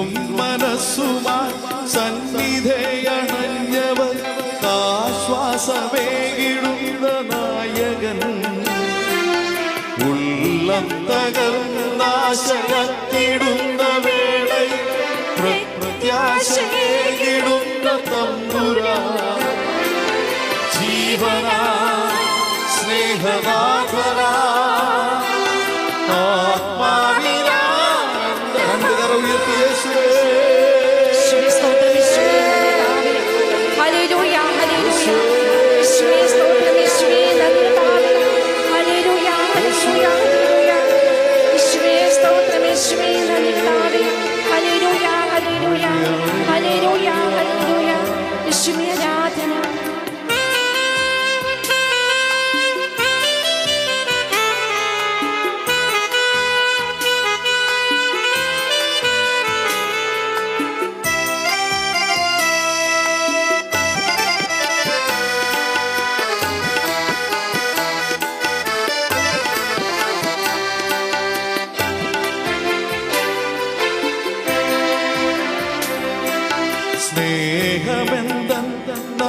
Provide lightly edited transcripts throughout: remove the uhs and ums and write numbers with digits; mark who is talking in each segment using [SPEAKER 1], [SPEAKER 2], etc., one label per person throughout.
[SPEAKER 1] നീറും മനസ്സുമായി സന്നിധയണഞ്ഞവർ ആശ്വാസമേകിടുന്ന നായകൻ. ഉള്ളം തകർന്നാശയത്തിടുന്ന വേളയിൽ പ്രത്യാശയേകിടുന്ന തമ്പുരാൻ. ജീവനാ സ്നേഹനാഥനാ ആത്മാവിനാനന്ദ. രണ്ട് കരം ഉയർത്തി യേശുവേ.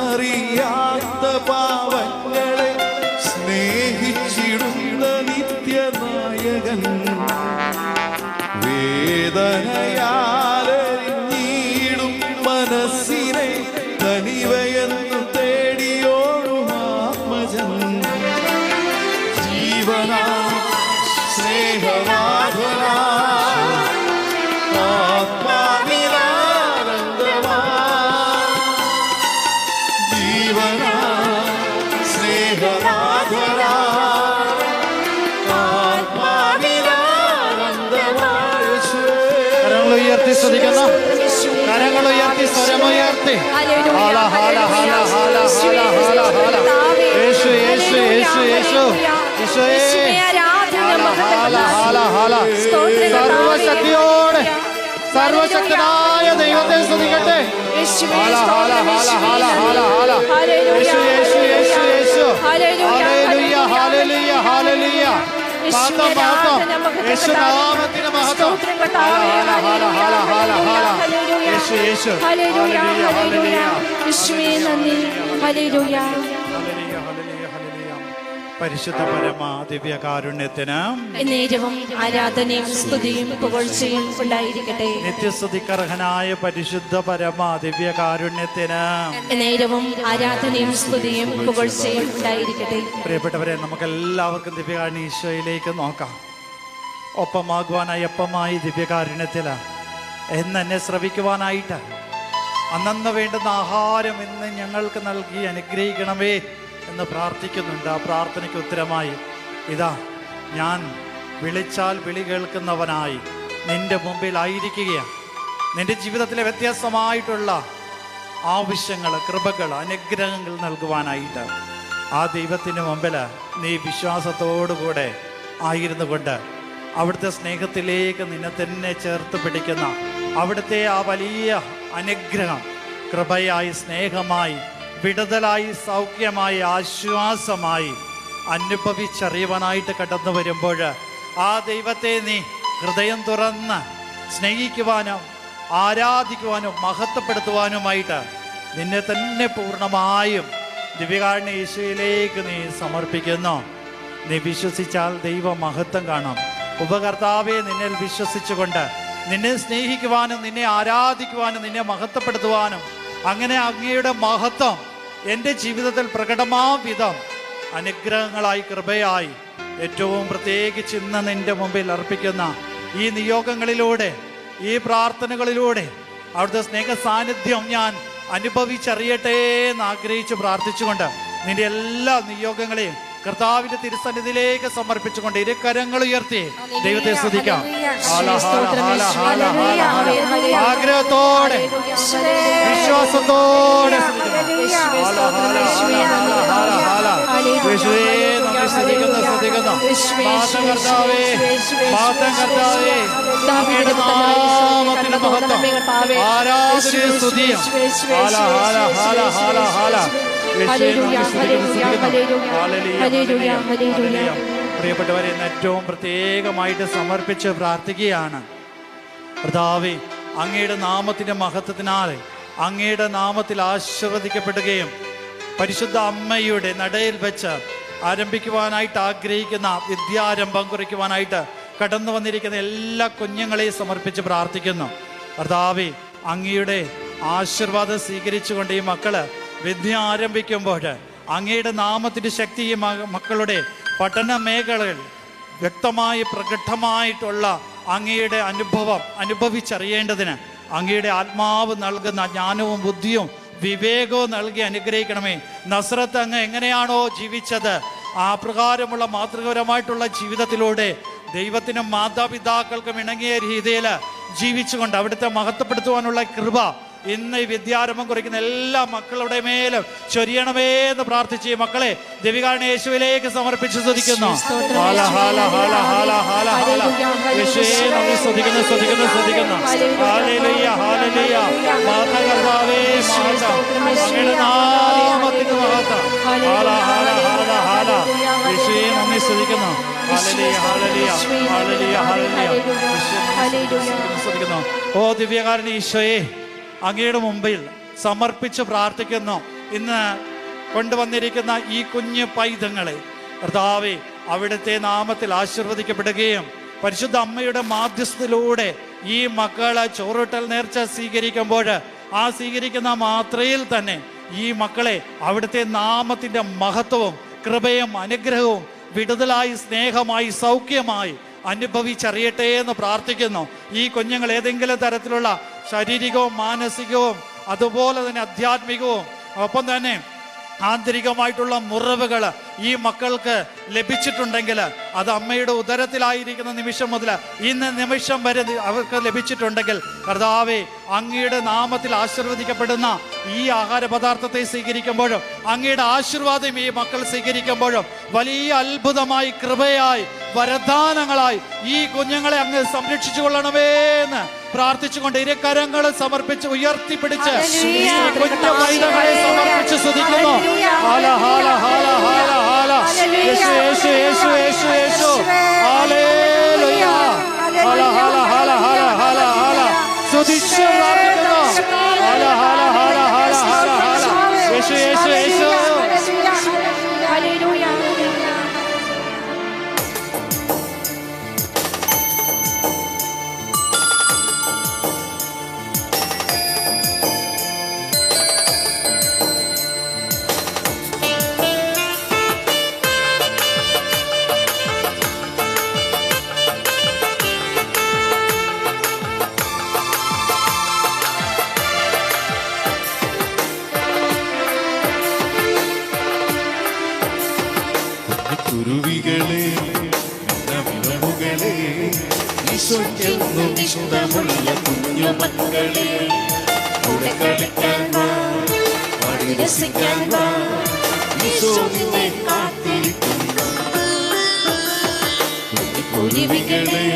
[SPEAKER 1] സ്നേഹമെന്തെന്നറിയാത്ത പാവങ്ങളെ സ്നേഹിച്ചിടുന്ന നിത്യനായകൻ. വേദനയാലറിഞ്ഞിടും മനസ്സിനെ തനിവയെന്നു തേടിയോടും ആത്മജൻ. ജീവനാ സ്നേഹനാഥനാ
[SPEAKER 2] കരങ്ങൾ ഉയർത്തി സ്വരമുയർത്തി യേശു യേശു യേശു യേശു സർവശക്തിയോടെ സർവശക്തനായ ദൈവത്തെ സ്തുതിക്കട്ടെ. യേശു യേശു യേശു യേശു ഹല്ലേലൂയ ഹല്ലേലൂയ ഹല്ലേലൂയ. മഹത്വം മഹത്വം യേശുനാമത്തിന് മഹത്വം. യേശു യേശു ഹല്ലേലൂയ ഹല്ലേലൂയ യേശുവേ നന്ദി ഹല്ലേലൂയ ഹല്ലേലൂയ ഹല്ലേലൂയ ഹല്ലേലൂയ. പരിശുദ്ധ പരമ ദിവ്യകാരുണ്യത്തിന്
[SPEAKER 3] എന്നേരവും ആരാധനയും സ്തുതിയും പുകഴ്ചയും ഉണ്ടായിരിക്കട്ടെ.
[SPEAKER 2] നിത്യസ്തുതിക്കർഹനായ പരിശുദ്ധ പരമ ദിവ്യകാരുണ്യത്തിന്
[SPEAKER 3] എന്നേരവും ആരാധനയും സ്തുതിയും പുകഴ്ചയും ഉണ്ടായിരിക്കട്ടെ.
[SPEAKER 2] പ്രിയപ്പെട്ടവരെ, നമുക്ക് എല്ലാവർക്കും ദിവ്യകാരുണ്യ ഈശോയിലേക്ക് നോക്കാം. ഒപ്പമാകുവാനായി ഒപ്പമായി ദിവ്യകാരുണ്യത്തിൽ എന്നെ ശ്രവിക്കുവാനായിട്ട് അന്നന്ന് വേണ്ടുന്ന ആഹാരം ഇന്ന് ഞങ്ങൾക്ക് നൽകി അനുഗ്രഹിക്കണമേ എന്ന് പ്രാർത്ഥിക്കുന്നുണ്ട്. ആ പ്രാർത്ഥനയ്ക്ക് ഉത്തരമായി ഇതാ ഞാൻ വിളിച്ചാൽ വിളി കേൾക്കുന്നവനായി നിന്റെ മുമ്പിലായിരിക്കുകയാണ്. നിന്റെ ജീവിതത്തിലെ വ്യത്യസ്തമായിട്ടുള്ള ആവശ്യങ്ങൾ, കൃപകൾ, അനുഗ്രഹങ്ങൾ നൽകുവാനായിട്ട് ആ ദൈവത്തിന് മുമ്പിൽ നീ വിശ്വാസത്തോടുകൂടെ ആയിരുന്നു കൊണ്ട് അവിടുത്തെ സ്നേഹത്തിലേക്ക് നിന്നെ തന്നെ ചേർത്ത് പിടിക്കുന്ന അവിടുത്തെ ആ വലിയ അനുഗ്രഹം കൃപയായി, സ്നേഹമായി, വിടുതലായി, സൗഖ്യമായി, ആശ്വാസമായി അനുഭവിച്ചറിയുവാനായിട്ട് കടന്നു വരുമ്പോൾ ആ ദൈവത്തെ നീ ഹൃദയം തുറന്ന് സ്നേഹിക്കുവാനും ആരാധിക്കുവാനും മഹത്വപ്പെടുത്തുവാനുമായിട്ട് നിന്നെ തന്നെ പൂർണ്ണമായും ദിവ്യകാരുണ്യ യേശുവിലേക്ക് നീ സമർപ്പിക്കുന്നു. നീ വിശ്വസിച്ചാൽ ദൈവ മഹത്വം കാണാം. ഉപകർത്താവെ, നിന്നിൽ വിശ്വസിച്ചുകൊണ്ട് നിന്നെ സ്നേഹിക്കുവാനും നിന്നെ ആരാധിക്കുവാനും നിന്നെ മഹത്വപ്പെടുത്തുവാനും അങ്ങനെ അങ്ങയുടെ മഹത്വം എൻ്റെ ജീവിതത്തിൽ പ്രകടമാവിധം അനുഗ്രഹങ്ങളായി, കൃപയായി, ഏറ്റവും പ്രത്യേകിച്ച് ഇന്ന് നിൻ്റെ മുമ്പിൽ അർപ്പിക്കുന്ന ഈ നിയോഗങ്ങളിലൂടെ, ഈ പ്രാർത്ഥനകളിലൂടെ അവിടുത്തെ സ്നേഹ സാന്നിധ്യം ഞാൻ അനുഭവിച്ചറിയട്ടെ എന്ന് ആഗ്രഹിച്ച് പ്രാർത്ഥിച്ചുകൊണ്ട് നിന്റെ എല്ലാ നിയോഗങ്ങളെയും കർത്താവിന്റെ തിരുസന്നിധിയിലേക്ക് സമർപ്പിച്ചുകൊണ്ട് ഇരു കരങ്ങൾ ഉയർത്തി ദൈവത്തെ സ്തുതിക്കാം. ആഗ്രഹത്തോടെ, വിശ്വാസത്തോടെ പ്രിയപ്പെട്ടവരെ, ഏറ്റവും പ്രത്യേകമായിട്ട് സമർപ്പിച്ച് പ്രാർത്ഥിക്കുകയാണ്. കർത്താവേ, അങ്ങയുടെ നാമത്തിൻ്റെ മഹത്വത്തിനാൽ അങ്ങയുടെ നാമത്തിൽ ആശീർവദിക്കപ്പെടുകയും പരിശുദ്ധ അമ്മയുടെ നടയിൽ വെച്ച് ആരംഭിക്കുവാനായിട്ട് ആഗ്രഹിക്കുന്ന വിദ്യാരംഭം കുറിക്കുവാനായിട്ട് കടന്നു വന്നിരിക്കുന്ന എല്ലാ കുഞ്ഞുങ്ങളെയും സമർപ്പിച്ച് പ്രാർത്ഥിക്കുന്നു. കർത്താവേ, അങ്ങയുടെ ആശീർവാദം സ്വീകരിച്ചുകൊണ്ട് ഈ മക്കള് വിദ്യ ആരംഭിക്കുമ്പോൾ അങ്ങയുടെ നാമത്തിൻ്റെ ശക്തി ഈ മക്കളുടെ പഠന മേഖലകളിൽ വ്യക്തമായി പ്രകടമായിട്ടുള്ള അങ്ങയുടെ അനുഭവം അനുഭവിച്ചറിയേണ്ടതിന് അങ്ങയുടെ ആത്മാവ് നൽകുന്ന ജ്ഞാനവും ബുദ്ധിയും വിവേകവും നൽകി അനുഗ്രഹിക്കണമേ. നസ്രത്ത് അങ്ങ് എങ്ങനെയാണോ ജീവിച്ചത് ആ പ്രകാരമുള്ള മാതൃകാപരമായിട്ടുള്ള ജീവിതത്തിലൂടെ ദൈവത്തിനും മാതാപിതാക്കൾക്കും ഇണങ്ങിയ രീതിയിൽ ജീവിച്ചുകൊണ്ട് അവിടുത്തെ മഹത്വപ്പെടുത്തുവാനുള്ള കൃപ ഇന്ന് ഈ വിദ്യാരംഭം കുറിക്കുന്ന എല്ലാ മക്കളുടെ മേലും ചൊരിയണമേ എന്ന് പ്രാർത്ഥിച്ച് ഈ മക്കളെ ദൈവകാരുണ്യ യേശുവിലേക്ക് സമർപ്പിച്ച് സ്തുതിക്കുന്നു. ഓ ദിവ്യകാരുണ്യ ഈശോയെ, അങ്ങയുടെ മുമ്പിൽ സമർപ്പിച്ച് പ്രാർത്ഥിക്കുന്നു. ഇന്ന് കൊണ്ടുവന്നിരിക്കുന്ന ഈ കുഞ്ഞു പൈതങ്ങളെ കർത്താവേ, അവിടുത്തെ നാമത്തിൽ ആശീർവദിക്കപ്പെടുകയും പരിശുദ്ധ അമ്മയുടെ മാധ്യസ്ഥത്തിലൂടെ ഈ മക്കളെ ചോറുട്ടൽ നേർച്ച സ്വീകരിക്കുമ്പോൾ ആ സ്വീകരിക്കുന്ന മാത്രയിൽ തന്നെ ഈ മക്കളെ അവിടുത്തെ നാമത്തിൻ്റെ മഹത്വവും കൃപയും അനുഗ്രഹവും വിടുതലായി സ്നേഹമായി സൗഖ്യമായി അനുഭവിച്ചറിയട്ടെ എന്ന് പ്രാർത്ഥിക്കുന്നു. ഈ കുഞ്ഞുങ്ങൾ ഏതെങ്കിലും തരത്തിലുള്ള ശാരീരികവും മാനസികവും അതുപോലെ തന്നെ ആധ്യാത്മികവും ഒപ്പം തന്നെ ആന്തരികമായിട്ടുള്ള മുറിവുകൾ ഈ മക്കൾക്ക് ലഭിച്ചിട്ടുണ്ടെങ്കിൽ അത് അമ്മയുടെ ഉദരത്തിലായിരിക്കുന്ന നിമിഷം മുതൽ ഇന്ന് നിമിഷം വരെ അവർക്ക് ലഭിച്ചിട്ടുണ്ടെങ്കിൽ കർത്താവേ, അങ്ങയുടെ നാമത്തിൽ ആശീർവദിക്കപ്പെടുന്ന ഈ ആഹാര പദാർത്ഥത്തെ സ്വീകരിക്കുമ്പോഴും അങ്ങയുടെ ആശീർവാദം ഈ മക്കൾ സ്വീകരിക്കുമ്പോഴും വലിയ അത്ഭുതമായി കൃപയായി വരദാനങ്ങളായി ഈ കുഞ്ഞുങ്ങളെ അങ്ങ് സംരക്ഷിച്ചു കൊള്ളണമേ എന്ന് പ്രാർത്ഥിച്ചുകൊണ്ട് ഇരു കരങ്ങൾ സമർപ്പിച്ച് ഉയർത്തിപ്പിടിച്ച് കുഞ്ഞു പൈതങ്ങളെ സമർപ്പിച്ച് സ്തുതിക്കുന്നു. ഹാല ഹാല ഹാല ഹാല ഹാല യേശു യേശു യേശു യേശു യേശു ഹല്ലേലൂയ ഹാല ഹാല ഹാല ഹാല ഹാല ഹാല സ്തുതിച്ച് പ്രാർത്ഥിക്കുന്നു. ഹാല ഹാല ഹാല ഹാല ഹാല ഹാല യേശു യേശു യേശു
[SPEAKER 3] ഹല്ലേലൂയ.
[SPEAKER 1] കുരുവികളെ, വിളവുകളെ, ഈശോയ്ക്കെന്നും ഇഷ്ടമുള്ള കുഞ്ഞു മക്കളെ, കൂടെ കളിക്കാൻ വാ, പാടി രസിക്കാൻ വാ, ഈശോ നിന്നെ കാത്തിരിക്കുന്നു. കുരുവികളെ,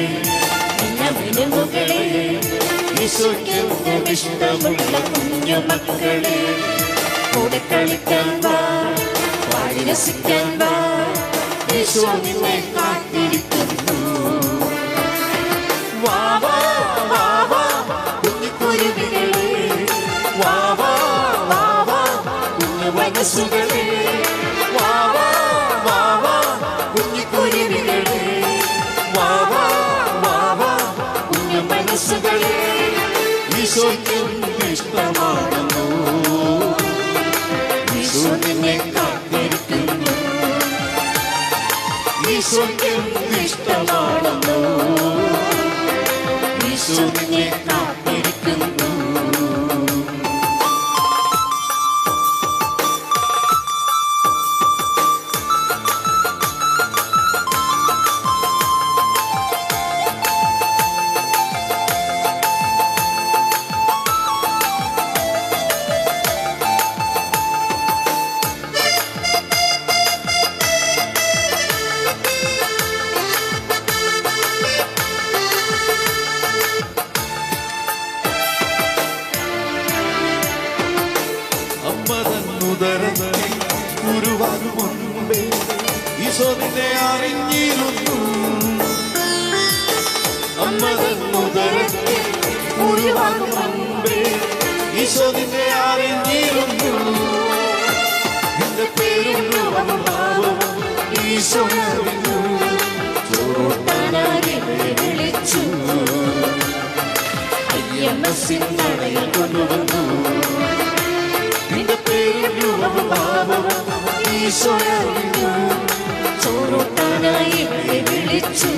[SPEAKER 1] വിളവുകളെ, ഈശോയ്ക്കെന്നും ഇഷ്ടമുള്ള കുഞ്ഞു മക്കളെ, കൂടെ കളിക്കാൻ വാ, പാടി രസിക്കാൻ വാ, ഈശോ നിന്നെ കാത്തിരിക്കുന്നു. വാ വാ വാ വാ കുഞ്ഞുകുരുവികളെ, വാ വാ വാ വാ കുഞ്ഞു മനസ്സുകളെ, വാ വാ വാ വാ കുഞ്ഞുകുരുവികളെ, വാ വാ വാ വാ കുഞ്ഞു മനസ്സുകളെ, ഈശോയ്ക്കും ഇഷ്ടമാണെന്നു, ഈശോ നിന്നെ കാത്തിരിക്കുന്നു. ഈശോയ്ക്കും ഇഷ്ടമാണെന്നു, ഈശോ നിന്നെ കാത്തിരിക്കുന്നു. ഉദരത്തിൽ ഉരുവാകും മുൻപേ ഈശോ നിന്നെ അറിഞ്ഞിരുന്നു. അമ്മതൻ ഉദരത്തിൽ ഉരുവാകും മുൻപേ ഈശോ നിന്നെ അറിഞ്ഞിരുന്നു. നിന്റെ പേരും രൂപവും ഭാവവും ഈശോ അറിഞ്ഞു. ചോറൂട്ടാനായി വിളിച്ചു, IMS-ൻ നടയിൽ കൊണ്ടുവന്നു. നിന്റെ പേരും രൂപവും ഭാവവും ഈശോ അറിഞ്ഞു. ചോറൂട്ടാനായി വിളിച്ചു,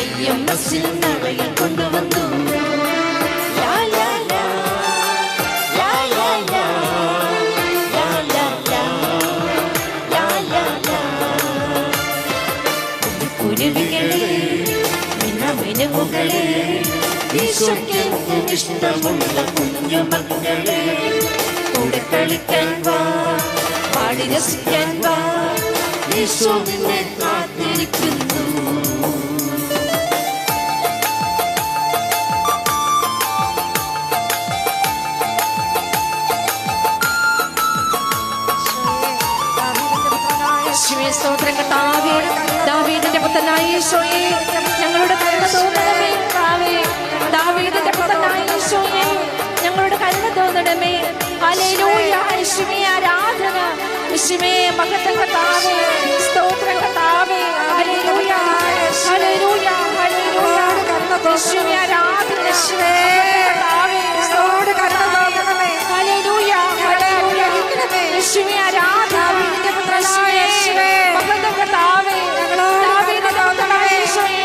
[SPEAKER 1] IMS-ൻ നടയിൽ കൊണ്ടുവന്നു. ലാ ലാ ലാ ലാ ലാ ലാ ലാ ലാ ലാ ലാ ലാ. കുരുവികളെ മിനുമുകളെ ഈശോയ്ക്കെന്നും ഇഷ്ടമുള്ള കുഞ്ഞുമക്കളെ കൂടെ കളിക്കാൻ വാ, പാടി രസിക്കാൻ വാ, ഈശോ നിന്നെ കാത്തിരിക്കുന്നു.
[SPEAKER 3] സ്തോത്രം കർത്താവേ, ദാവീദിന്റെ പുത്രനായ ഈശോയെ ഞങ്ങളുടെ കരുണ തോന്നണമേ. കർത്താവേ, ദാവീദിന്റെ പുത്രനായ ഈശോയെ ഞങ്ങളുടെ കരുണ തോന്നണമേ. ഹല്ലേലൂയ, യേശുവേ ആരാധന, യേശുവേ മഹത്വം കർത്താവേ, സ്തോത്രം കർത്താവേ. ഹല്ലേലൂയ ഹല്ലേലൂയ ഹല്ലേലൂയ, യേശുവേ ആരാധന, യേശുവേ കർത്താവേ, സ്തോത്രം കർത്താവേ. ഹല്ലേലൂയ ഹല്ലേലൂയ, യേശുവേ ആരാധന, ദാവീദിന്റെ പുത്രനായ യേശുവേ മഹത്വം കർത്താവേ. ദാവീദിന്റെ പുത്രനായ യേശുവേ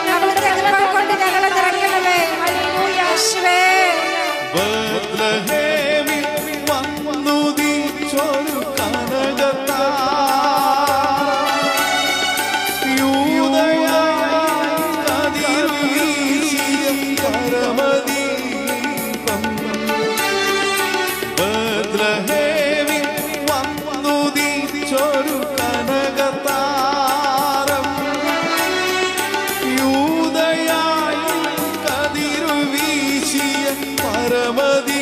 [SPEAKER 3] ഞങ്ങളുടെ കരുണ കൊണ്ട് ഞങ്ങളെ നിറയ്ക്കണമേ. ഹല്ലേലൂയ യേശുവേ.
[SPEAKER 1] ബത്ലഹേമിൽ വന്നുദിച്ചൊരു കനകത്താ, യൂദയായി കതിർ വീശിയ പരമദീപം. ബത്ലഹേമിൽ വന്നുദിച്ചൊരു കനകതാരം, യൂദയായി കതിർ വീശിയ പരമദീപം.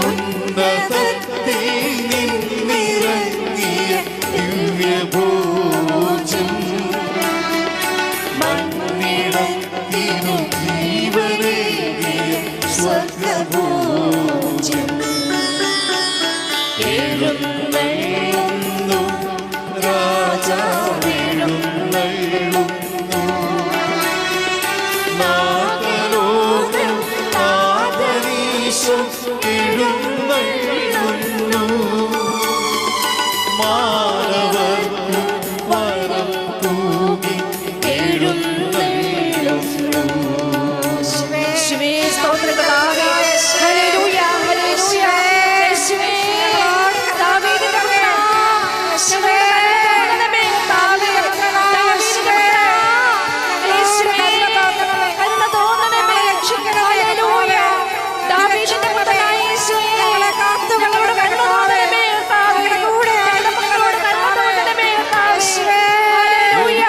[SPEAKER 1] ഉന്നതത്തിൽ നിന്നിറങ്ങിയ ദിവ്യഭോജം, മണ്ണിടത്തിനു ജീവനേകിയ സ്വർഗഭോജം. എഴുന്നള്ളുന്നു രാജാവെഴുന്നള്ളുന്നു, നാഗലോകം നാദരീശോ എഴുന്നള്ളുന്നു. മാനവർക്കു വരം തൂകി എഴുന്നള്ളുന്നു.
[SPEAKER 3] യേശുവേ സ്തോത്രം കർത്താവേ. ഹല്ലേലൂയ ഹല്ലേലൂയ, യേശുവേ ദാവീദിന്റെ പുത്രാ, യേശുവേ കരുണ തോന്നണമേ. ദാവീദിന്റെ പുത്രാ, യേശുവേ കരുണ തോന്നണമേ. ഹല്ലേലൂയ, ദാവീദിന്റെ പുത്രനായ യേശുവേ ഞങ്ങളോട് കരുണ തോന്നണമേ. ഞങ്ങളുടെ മക്കളോട് കരുണ തോന്നണമേ. യേശുവേ ഹല്ലേലൂയ,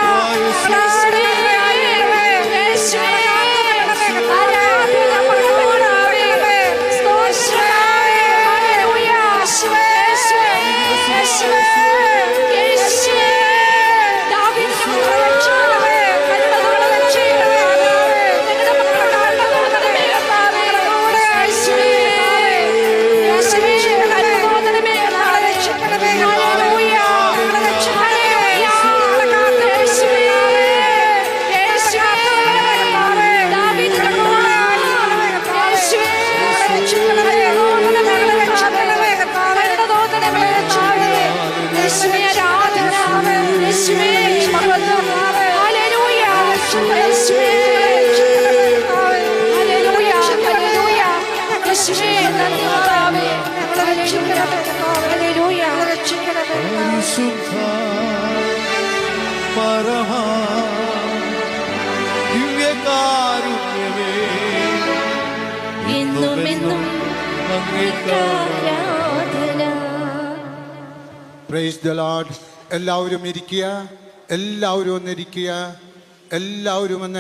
[SPEAKER 3] യേശുവേ
[SPEAKER 1] പരിശുദ്ധ പരമാ ദിവ്യകാരുണ്യമേ,
[SPEAKER 3] എന്നും അങ്ങേക്കാരാധന.
[SPEAKER 4] Praise the Lord. എല്ലാവരും ഇരിക്കുക, എല്ലാവരും ഒന്നിരിക്കുക, എല്ലാവരും ഒന്ന്